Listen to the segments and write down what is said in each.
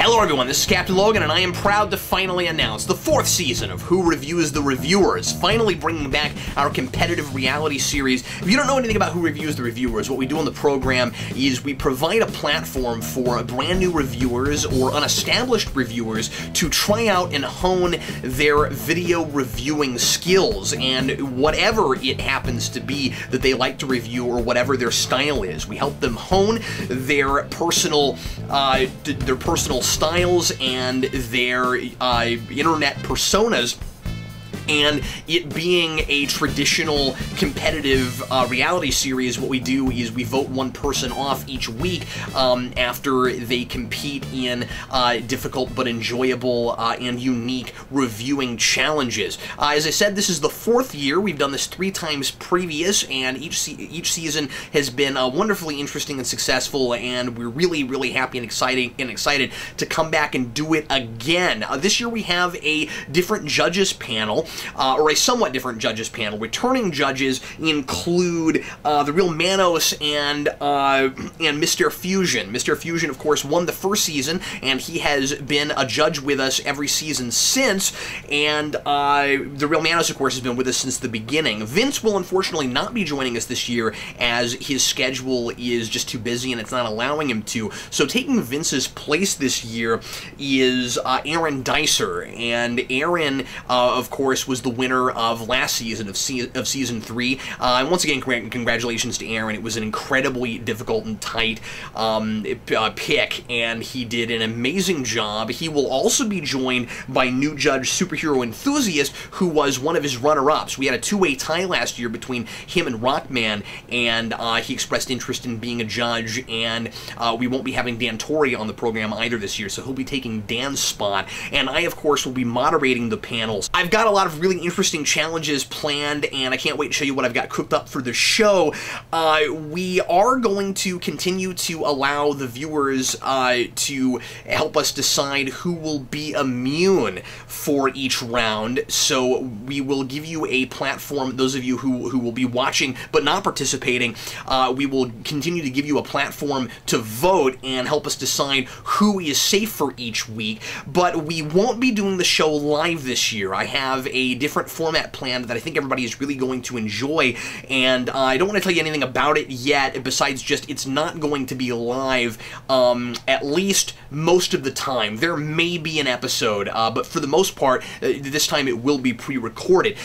Hello everyone, this is Captain Logan, and I am proud to finally announce the 4th season of Who Reviews the Reviewers, finally bringing back our competitive reality series. If you don't know anything about Who Reviews the Reviewers, what we do on the program is we provide a platform for brand new reviewers or unestablished reviewers to try out and hone their video reviewing skills, and whatever it happens to be that they like to review or whatever their style is. We help them hone their personal styles and their internet personas. And it being a traditional competitive reality series, what we do is we vote one person off each week after they compete in difficult but enjoyable and unique reviewing challenges. As I said, this is the 4th year. We've done this 3 times previous, and each season has been wonderfully interesting and successful, and we're really happy and excited to come back and do it again. This year we have a different judges panel. Or a somewhat different judges panel. Returning judges include the real Manos and Mr. Fusion. Mr. Fusion, of course, won the 1st season, and he has been a judge with us every season since, and the real Manos, of course, has been with us since the beginning. Vince will unfortunately not be joining us this year, as his schedule is just too busy and it's not allowing him to. So taking Vince's place this year is Aaron Dicer, and Aaron, of course, was the winner of last season of season 3. And once again, congratulations to Aaron. It was an incredibly difficult and tight pick, and he did an amazing job. He will also be joined by new judge Superhero Enthusiast, who was one of his runner-ups. We had a 2-way tie last year between him and Rockman, and he expressed interest in being a judge, and we won't be having Dan Torrey on the program either this year, so he'll be taking Dan's spot, and I, of course, will be moderating the panels. I've got a lot of really interesting challenges planned, and I can't wait to show you what I've got cooked up for the show. We are going to continue to allow the viewers to help us decide who will be immune for each round, so we will give you a platform. Those of you who will be watching but not participating, we will continue to give you a platform to vote and help us decide who is safe for each week, but we won't be doing the show live this year. I have a different format planned that I think everybody is really going to enjoy, and I don't want to tell you anything about it yet, besides just it's not going to be live at least most of the time. There may be an episode, but for the most part, this time it will be pre-recorded.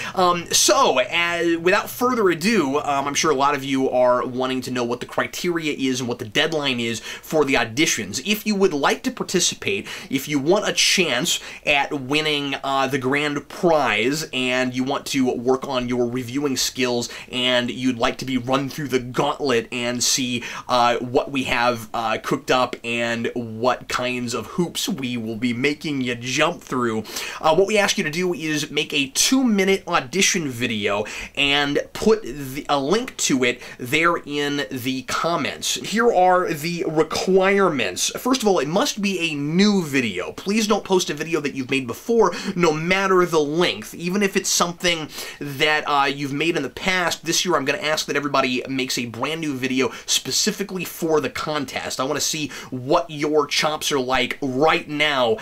So, without further ado, I'm sure a lot of you are wanting to know what the criteria is and what the deadline is for the auditions. If you would like to participate, if you want a chance at winning the grand prize, and you want to work on your reviewing skills, and you'd like to be run through the gauntlet and see what we have cooked up and what kinds of hoops we will be making you jump through, what we ask you to do is make a 2-minute audition video and put a link to it there in the comments. Here are the requirements. First of all, it must be a new video. Please don't post a video that you've made before, no matter the length. Even if it's something that you've made in the past, this year I'm going to ask that everybody makes a brand new video specifically for the contest. I want to see what your chops are like right now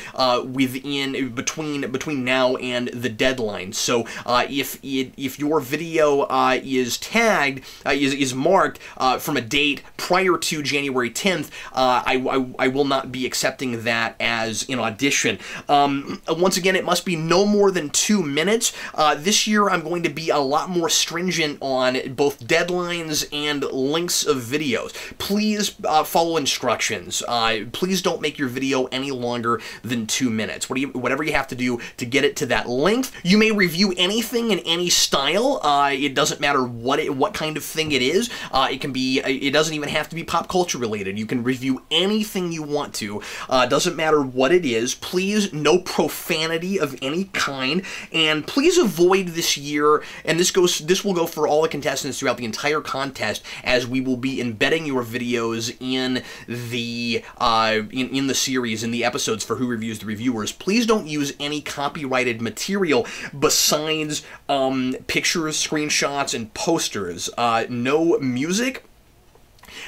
between now and the deadline. So if your video is tagged, is marked from a date prior to January 10th, I will not be accepting that as an audition. Once again, it must be no more than 2 minutes. This year I'm going to be a lot more stringent on both deadlines and lengths of videos. Please follow instructions. Please don't make your video any longer than 2 minutes. Whatever you have to do to get it to that length. You may review anything in any style. It doesn't matter what kind of thing it is. It doesn't even have to be pop culture related. You can review anything you want to. Doesn't matter what it is. Please, no profanity of any kind, and please avoid this year, and this will go for all the contestants throughout the entire contest, as we will be embedding your videos in the series, in the episodes for Who Reviews the Reviewers. Please don't use any copyrighted material besides pictures, screenshots, and posters. No music,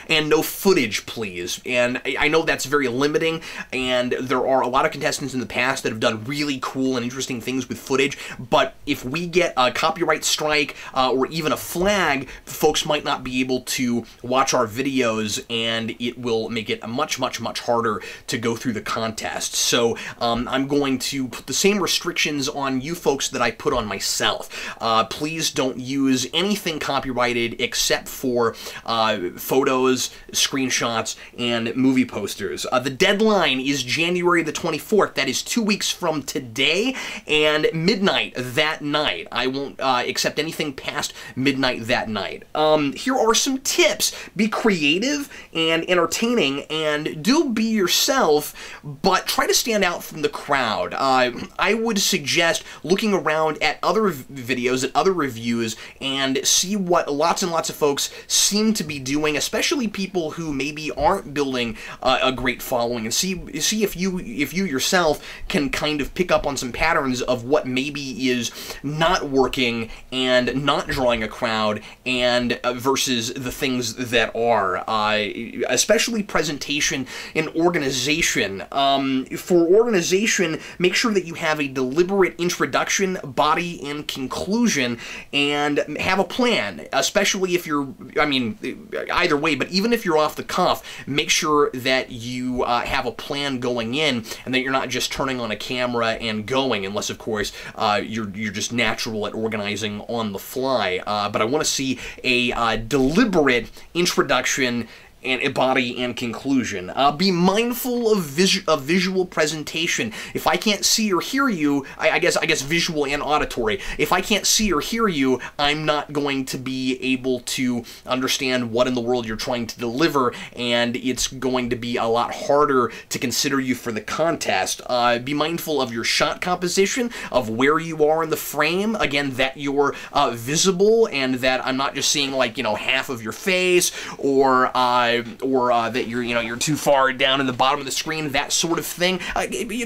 And no footage, please. And I know that's very limiting, and there are a lot of contestants in the past that have done really cool and interesting things with footage, but if we get a copyright strike or even a flag, folks might not be able to watch our videos, and it will make it much, much, much harder to go through the contest. So I'm going to put the same restrictions on you folks that I put on myself. Please don't use anything copyrighted except for photos, screenshots, and movie posters. The deadline is January the 24th. That is 2 weeks from today, and midnight that night. I won't accept anything past midnight that night. Here are some tips. Be creative and entertaining, and do be yourself, but try to stand out from the crowd. I would suggest looking around at other videos, at other reviews, and see what lots and lots of folks seem to be doing, especially people who maybe aren't building a great following, and see if you yourself can kind of pick up on some patterns of what maybe is not working and not drawing a crowd, and versus the things that are, especially presentation and organization. For organization, make sure that you have a deliberate introduction, body, and conclusion, and have a plan, especially if you're, I mean, either way, but even if you're off the cuff, make sure that you have a plan going in, and that you're not just turning on a camera and going, unless, of course, you're just natural at organizing on the fly. But I want to see a deliberate introduction and a body and conclusion. Be mindful of visual presentation. If I can't see or hear you, I guess visual and auditory. If I can't see or hear you, I'm not going to be able to understand what in the world you're trying to deliver, and it's going to be a lot harder to consider you for the contest. Be mindful of your shot composition, of where you are in the frame. Again, that you're visible, and that I'm not just seeing, like, half of your face, or that you're too far down in the bottom of the screen, that sort of thing.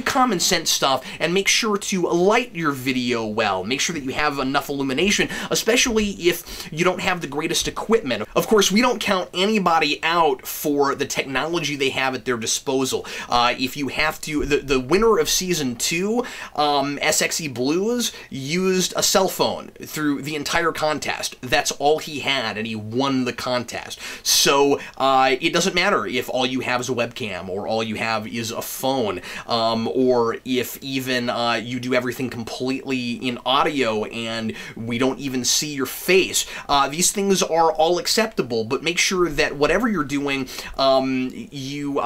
Common sense stuff, and make sure to light your video well. Make sure that you have enough illumination, especially if you don't have the greatest equipment. Of course, we don't count anybody out for the technology they have at their disposal. If you have to, the winner of Season 2, SXE Blues, used a cell phone through the entire contest. That's all he had, and he won the contest. So, it doesn't matter if all you have is a webcam, or all you have is a phone, or if even you do everything completely in audio and we don't even see your face. These things are all acceptable, but make sure that whatever you're doing, you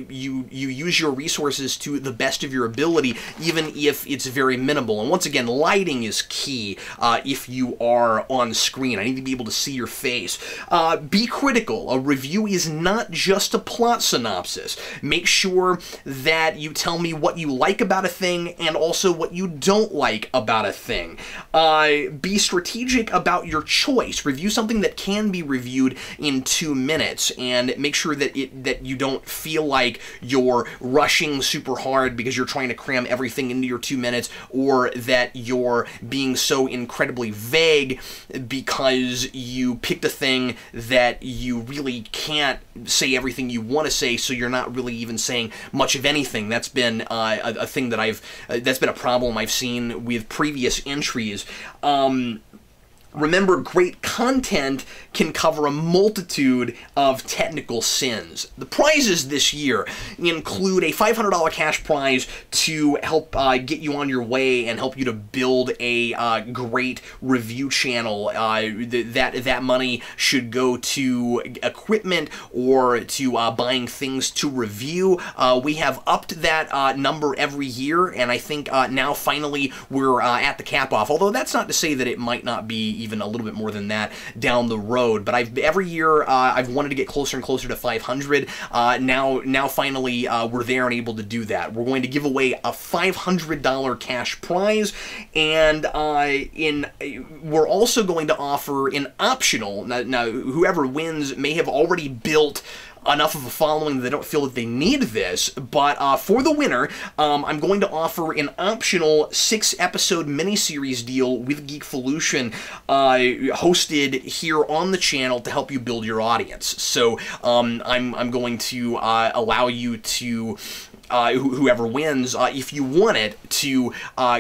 use your resources to the best of your ability, even if it's very minimal. And once again, lighting is key if you are on screen. I need to be able to see your face. Be critical. A review is not just a plot synopsis. Make sure that you tell me what you like about a thing, and also what you don't like about a thing. Be strategic about your choice. Review something that can be reviewed in 2 minutes, and make sure that you don't feel like you're rushing super hard because you're trying to cram everything into your 2 minutes, or that you're being so incredibly vague because you picked a thing that you really can't say everything you want to say, so you're not really even saying much of anything. That's been a thing that that's been a problem I've seen with previous entries. Remember, great content can cover a multitude of technical sins. The prizes this year include a $500 cash prize to help get you on your way and help you to build a great review channel. That money should go to equipment or to buying things to review. We have upped that number every year, and I think now finally we're at the cap off. Although that's not to say that it might not be even a little bit more than that down the road. But every year I've wanted to get closer and closer to 500. Now finally we're there and able to do that. We're going to give away a $500 cash prize, and we're also going to offer an optional. Now whoever wins may have already built enough of a following that they don't feel that they need this, but for the winner, I'm going to offer an optional 6-episode miniseries deal with Geekvolution, hosted here on the channel to help you build your audience. So I'm going to allow you to whoever wins, if you want it, to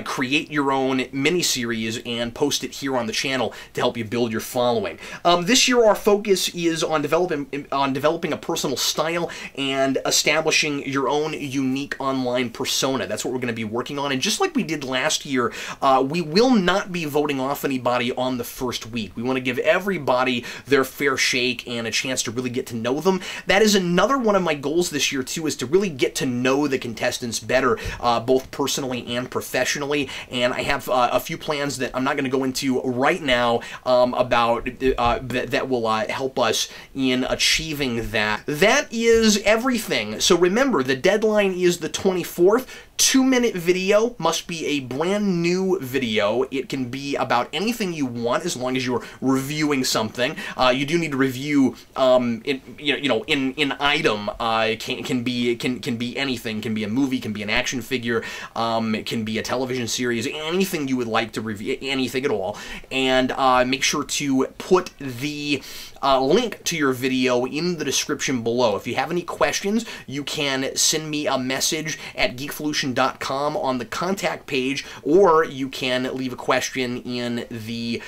create your own miniseries and post it here on the channel to help you build your following. This year, our focus is on developing a personal style and establishing your own unique online persona. That's what we're going to be working on. And just like we did last year, we will not be voting off anybody on the first week. We want to give everybody their fair shake and a chance to really get to know them. That is another one of my goals this year, too, is to really get to know the contestants better, both personally and professionally, and I have a few plans that I'm not going to go into right now about that will help us in achieving that. That is everything. So remember, the deadline is the 24th. 2-minute video, must be a brand new video. It can be about anything you want as long as you're reviewing something. You do need to review in item. Can be anything. Can be a movie, can be an action figure, it can be a television series, anything you would like to review, anything at all. And make sure to put the link to your video in the description below. If you have any questions, you can send me a message at geekvolution.com on the contact page, or you can leave a question in the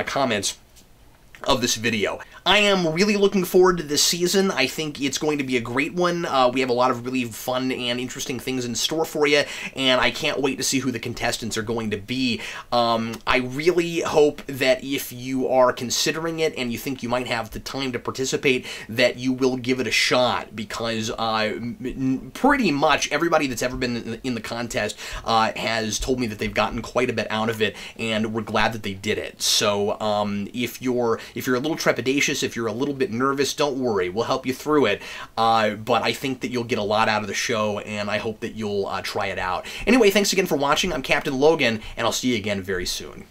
comments of this video. I am really looking forward to this season. I think it's going to be a great one. We have a lot of really fun and interesting things in store for you, and I can't wait to see who the contestants are going to be. I really hope that if you are considering it and you think you might have the time to participate, that you will give it a shot, because pretty much everybody that's ever been in the contest has told me that they've gotten quite a bit out of it, and we're glad that they did it. So if you're a little trepidatious, if you're a little bit nervous, don't worry. We'll help you through it. But I think that you'll get a lot out of the show, and I hope that you'll try it out. Anyway, thanks again for watching. I'm Captain Logan, and I'll see you again very soon.